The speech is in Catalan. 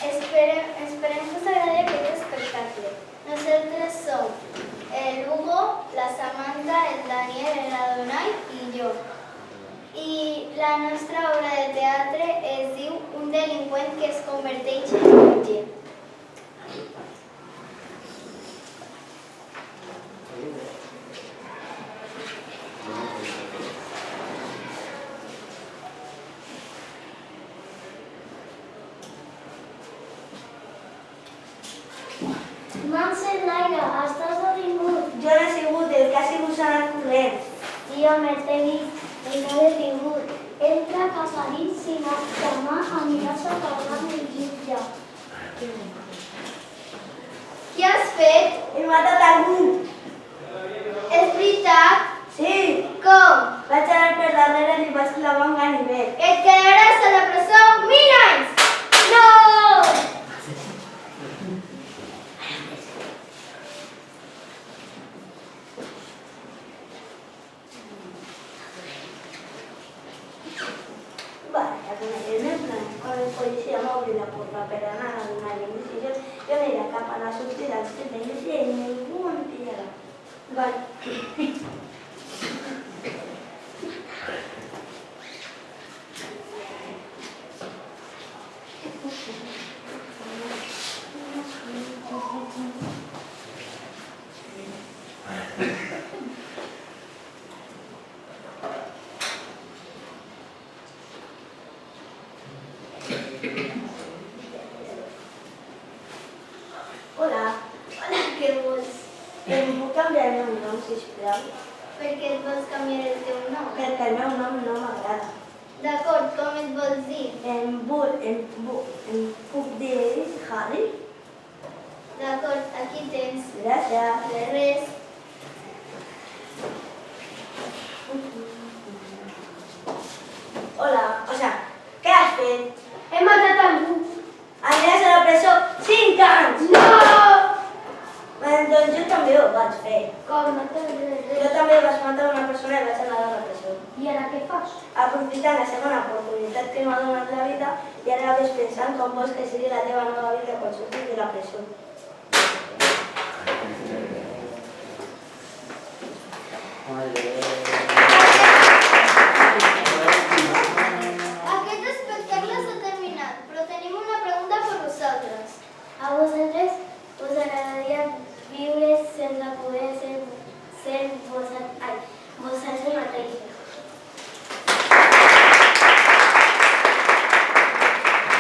Esperem que us agradi aquest espectacle. Nosaltres som el Hugo, la Samantha, el Daniel, l'Adonai i jo. I la nostra obra de teatre es diu Un delinqüent que es converteix en jutge. Laira, estàs detingut. Jo no he sigut, el que ha sigut s'ha anat corrent. Sí, home, t'he vist. El que ha detingut. Entra cap a dins i demà aniràs a parlar amb el jutge. Què has fet? He matat algú. És veritat? Sí. Com? Vaig anar per darrere i li vaig clavar un ganivet. Et quedaràs a la presó 1000 anys! No! Quan el policia m'obri la porta per anar a donar l'inici, jo aniré cap a la sortida als 7 de lluny i ningú em pillarà. Vale. Hola. Hola, què vols? Em puc canviar el meu nom, sisplau? Per què et vols canviar el teu nom? Perquè el meu nom no m'agrada. D'acord, com et vols dir? Em puc dir Harry? D'acord, aquí tens. Gràcies. De res. Hola, què has fet? He matat algú. Aniràs a la presó 5 anys! No! Doncs jo també ho vaig fer. Com matar res? Jo també vaig matar una persona i vaig anar a la presó. I ara què fas? Aprofitant la segona oportunitat que m'ha donat la vida i ara ves pensant com vols que sigui la teva nova vida quan surtis de la presó.